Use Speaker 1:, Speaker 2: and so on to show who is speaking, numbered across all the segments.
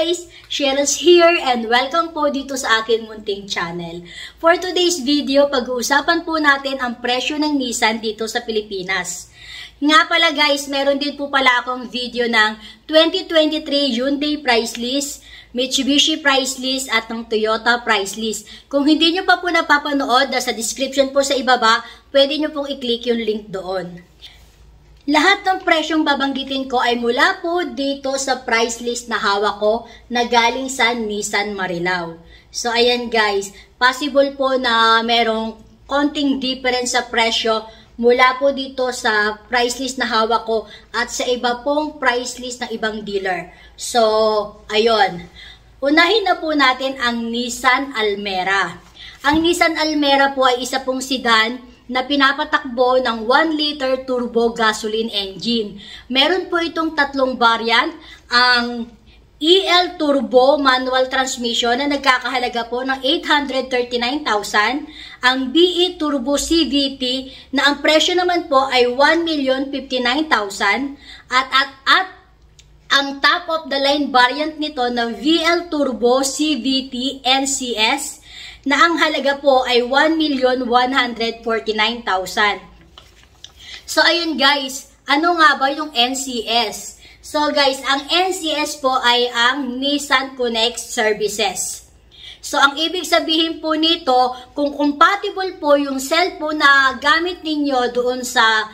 Speaker 1: guys! Cheryl's here and welcome po dito sa akin munting channel. For today's video, pag-uusapan po natin ang presyo ng Nissan dito sa Pilipinas. Nga pala guys, meron din po pala akong video ng 2023 Hyundai price list, Mitsubishi price list at ng Toyota price list. Kung hindi nyo pa po napapanood, sa description po sa ibaba, pwede nyo pong i-click yung link doon. Lahat ng presyong babanggitin ko ay mula po dito sa price list na hawak ko na galing sa Nissan Marilao. So ayan guys, possible po na merong konting difference sa presyo mula po dito sa price list na hawak ko at sa iba pong price list ng ibang dealer. So ayun, unahin na po natin ang Nissan Almera. Ang Nissan Almera po ay isa pong sedan na pinapatakbo ng 1 liter turbo gasoline engine. Meron po itong tatlong variant, ang EL Turbo manual transmission na nagkakahalaga po ng 839,000, ang BE Turbo CVT na ang presyo naman po ay 1,059,000 at ang top of the line variant nito na VL Turbo CVT NCS na ang halaga po ay 1,149,000. So, ayun guys, ano nga ba yung NCS? So guys, ang NCS po ay ang Nissan Connect Services. So, ang ibig sabihin po nito, kung compatible po yung cellphone na gamit ninyo doon sa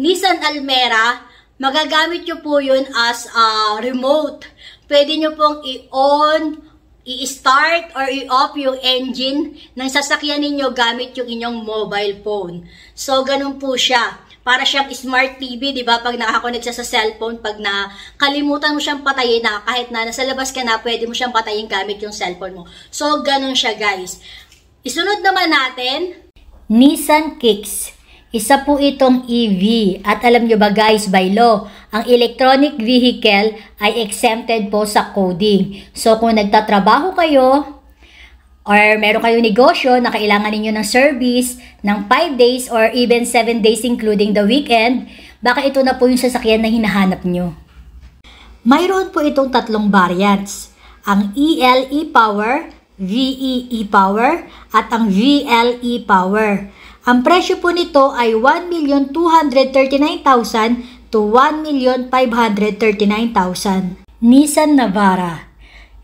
Speaker 1: Nissan Almera, magagamit nyo po yun as a remote. Pwede nyo pong i-on, i-start or i-off yung engine ng sasakyan ninyo gamit yung inyong mobile phone. So, ganun po siya. Para siyang smart TV, di ba? Pag nakakonect siya sa cellphone, pag nakalimutan mo siyang patayin na kahit na nasa labas ka na, pwede mo siyang patayin gamit yung cellphone mo. So, ganun siya guys. Isunod naman natin, Nissan Kicks. Isa po itong EV. At alam nyo ba guys, by law, ang electronic vehicle ay exempted po sa coding. So kung nagtatrabaho kayo or meron kayong negosyo na kailangan ninyo ng service ng 5 days or even 7 days including the weekend, baka ito na po yung sasakyan na hinahanap nyo. Mayroon po itong tatlong variants. Ang EL e-Power, VE e-Power at ang VL e-Power. Ang presyo po nito ay 1,239,000 to 1,539,000. Nissan Navara.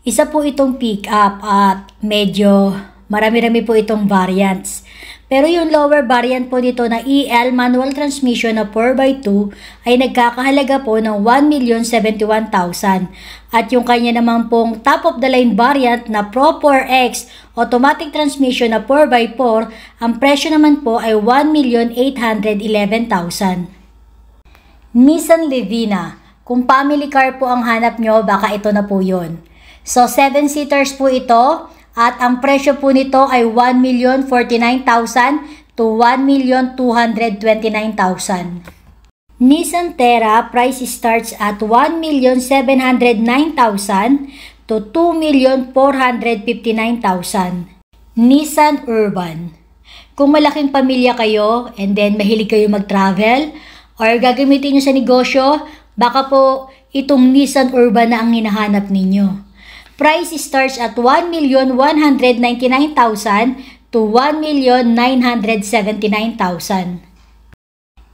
Speaker 1: Isa po itong pick-up at medyo marami-rami po itong variants. Pero yung lower variant po nito na EL manual transmission na 4x2 ay nagkakahalaga po ng 1,071,000. At yung kanya naman pong top of the line variant na Pro 4X automatic transmission na 4x4, ang presyo naman po ay 1,811,000. Nissan Levina. Kung family car po ang hanap nyo, baka ito na po yun. So 7-seaters po ito. At ang presyo po nito ay 1,049,000 to 1,229,000. Nissan Terra price starts at 1,709,000 to 2,459,000. Nissan Urban. Kung malaking pamilya kayo and then mahilig kayo mag-travel or gagamitin nyo sa negosyo, baka po itong Nissan Urban na ang hinahanap ninyo. Price starts at 1,199,000 to 1,979,000.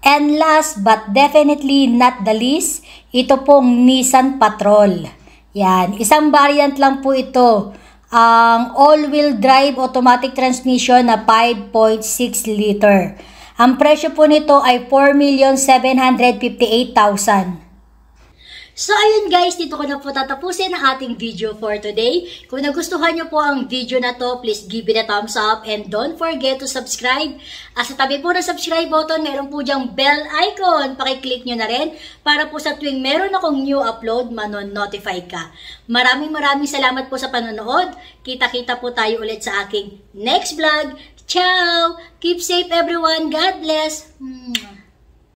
Speaker 1: And last but definitely not the least, ito pong Nissan Patrol. Yan, isang variant lang po ito. Ang all-wheel drive automatic transmission na 5.6 liter. Ang presyo po nito ay 4,758,000. So ayun guys, dito ko na po tatapusin ang ating video for today. Kung nagustuhan nyo po ang video na to, please give it a thumbs up and don't forget to subscribe. At sa tabi po ng subscribe button, meron po dyang bell icon. Pakiclick nyo na rin para po sa tuwing meron akong new upload, manon-notify ka. Maraming salamat po sa panonood. Kita-kita po tayo ulit sa aking next vlog. Ciao! Keep safe everyone. God bless!